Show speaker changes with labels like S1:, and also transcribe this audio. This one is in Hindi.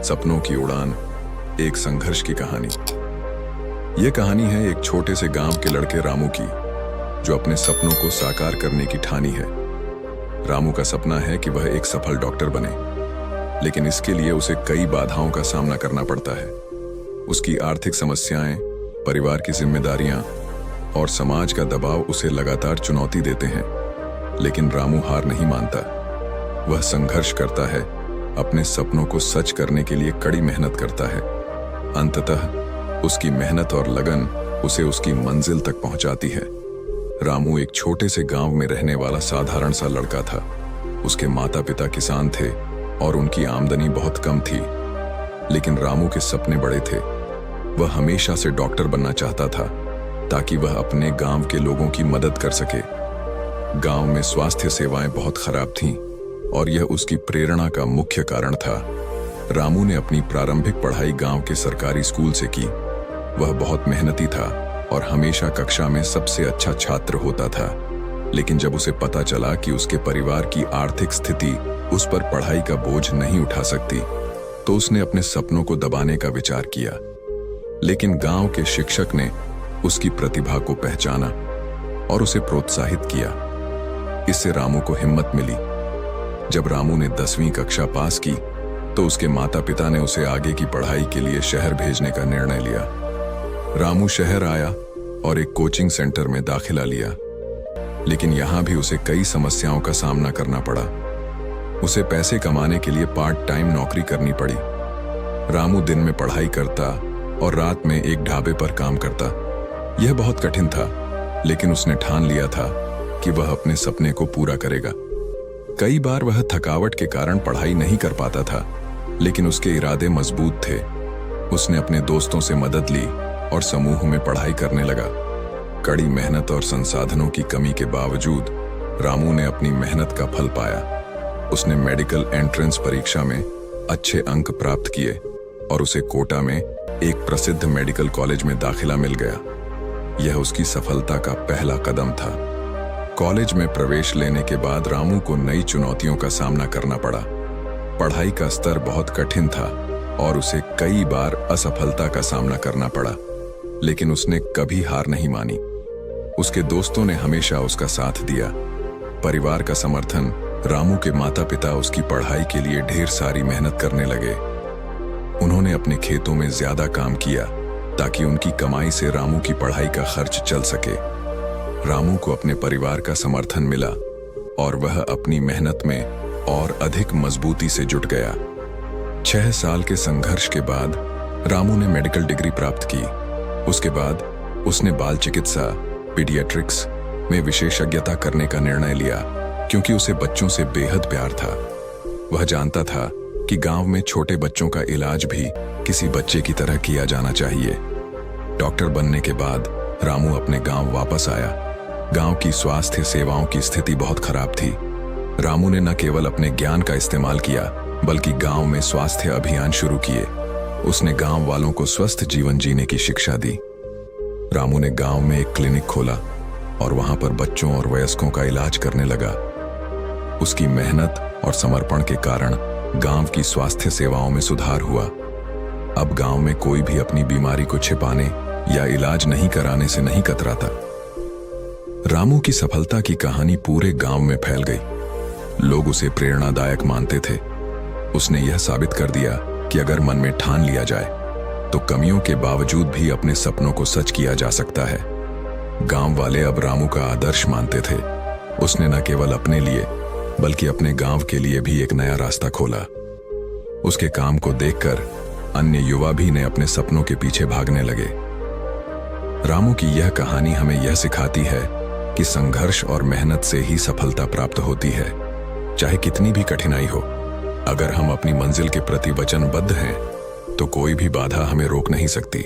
S1: सपनों की उड़ान, एक संघर्ष की कहानी। यह कहानी है एक छोटे से गांव के लड़के रामू की, जो अपने सपनों को साकार करने की ठानी है। रामू का सपना है कि वह एक सफल डॉक्टर बने, लेकिन इसके लिए उसे कई बाधाओं का सामना करना पड़ता है। उसकी आर्थिक समस्याएं, परिवार की जिम्मेदारियां और समाज का दबाव उसे लगातार चुनौती देते हैं। लेकिन रामू हार नहीं मानता। वह संघर्ष करता है, अपने सपनों को सच करने के लिए कड़ी मेहनत करता है। अंततः उसकी मेहनत और लगन उसे उसकी मंजिल तक पहुंचाती है। रामू एक छोटे से गांव में रहने वाला साधारण सा लड़का था। उसके माता पिता किसान थे और उनकी आमदनी बहुत कम थी। लेकिन रामू के सपने बड़े थे। वह हमेशा से डॉक्टर बनना चाहता था, ताकि वह अपने गांव के लोगों की मदद कर सके। गांव में स्वास्थ्य सेवाएं बहुत खराब थीं और यह उसकी प्रेरणा का मुख्य कारण था। रामू ने अपनी प्रारंभिक पढ़ाई गांव के सरकारी स्कूल से की। वह बहुत मेहनती था और हमेशा कक्षा में सबसे अच्छा छात्र होता था। लेकिन जब उसे पता चला कि उसके परिवार की आर्थिक स्थिति उस पर पढ़ाई का बोझ नहीं उठा सकती, तो उसने अपने सपनों को दबाने का विचार किया। लेकिन गांव के शिक्षक ने उसकी प्रतिभा को पहचाना और उसे प्रोत्साहित किया। इससे रामू को हिम्मत मिली। जब रामू ने 10वीं कक्षा पास की, तो उसके माता पिता ने उसे आगे की पढ़ाई के लिए शहर भेजने का निर्णय लिया। रामू शहर आया और एक कोचिंग सेंटर में दाखिला लिया। लेकिन यहां भी उसे कई समस्याओं का सामना करना पड़ा। उसे पैसे कमाने के लिए पार्ट टाइम नौकरी करनी पड़ी। रामू दिन में पढ़ाई करता और रात में एक ढाबे पर काम करता। यह बहुत कठिन था, लेकिन उसने ठान लिया था कि वह अपने सपने को पूरा करेगा। कई बार वह थकावट के कारण पढ़ाई नहीं कर पाता था, लेकिन उसके इरादे मजबूत थे। उसने अपने दोस्तों से मदद ली और समूह में पढ़ाई करने लगा। कड़ी मेहनत और संसाधनों की कमी के बावजूद रामू ने अपनी मेहनत का फल पाया। उसने मेडिकल एंट्रेंस परीक्षा में अच्छे अंक प्राप्त किए और उसे कोटा में एक प्रसिद्ध मेडिकल कॉलेज में दाखिला मिल गया। यह उसकी सफलता का पहला कदम था। कॉलेज में प्रवेश लेने के बाद रामू को नई चुनौतियों का सामना करना पड़ा। पढ़ाई का स्तर बहुत कठिन था और उसे कई बार असफलता का सामना करना पड़ा, लेकिन उसने कभी हार नहीं मानी। उसके दोस्तों ने हमेशा उसका साथ दिया। परिवार का समर्थन, रामू के माता पिता उसकी पढ़ाई के लिए ढेर सारी मेहनत करने लगे। उन्होंने अपने खेतों में ज्यादा काम किया, ताकि उनकी कमाई से रामू की पढ़ाई का खर्च चल सके। रामू को अपने परिवार का समर्थन मिला और वह अपनी मेहनत में और अधिक मजबूती से जुट गया। 6 साल के संघर्ष के बाद रामू ने मेडिकल डिग्री प्राप्त की। उसके बाद उसने बाल चिकित्सा, पीडियाट्रिक्स में विशेषज्ञता करने का निर्णय लिया, क्योंकि उसे बच्चों से बेहद प्यार था। वह जानता था कि गांव में छोटे बच्चों का इलाज भी किसी बच्चे की तरह किया जाना चाहिए। डॉक्टर बनने के बाद रामू अपने गांव वापस आया। गांव की स्वास्थ्य सेवाओं की स्थिति बहुत खराब थी। रामू ने न केवल अपने ज्ञान का इस्तेमाल किया, बल्कि गांव में स्वास्थ्य अभियान शुरू किए। उसने गांव वालों को स्वस्थ जीवन जीने की शिक्षा दी। रामू ने गांव में एक क्लिनिक खोला और वहां पर बच्चों और वयस्कों का इलाज करने लगा। उसकी मेहनत और समर्पण के कारण गांव की स्वास्थ्य सेवाओं में सुधार हुआ। अब गांव में कोई भी अपनी बीमारी को छिपाने या इलाज नहीं कराने से नहीं कतराता। रामू की सफलता की कहानी पूरे गांव में फैल गई। लोग उसे प्रेरणादायक मानते थे। उसने यह साबित कर दिया कि अगर मन में ठान लिया जाए, तो कमियों के बावजूद भी अपने सपनों को सच किया जा सकता है। गांव वाले अब रामू का आदर्श मानते थे। उसने न केवल अपने लिए, बल्कि अपने गांव के लिए भी एक नया रास्ता खोला। उसके काम को देखकर अन्य युवा भी ने अपने सपनों के पीछे भागने लगे। रामू की यह कहानी हमें यह सिखाती है कि संघर्ष और मेहनत से ही सफलता प्राप्त होती है, चाहे कितनी भी कठिनाई हो। अगर हम अपनी मंजिल के प्रति वचनबद्ध हैं, तो कोई भी बाधा हमें रोक नहीं सकती।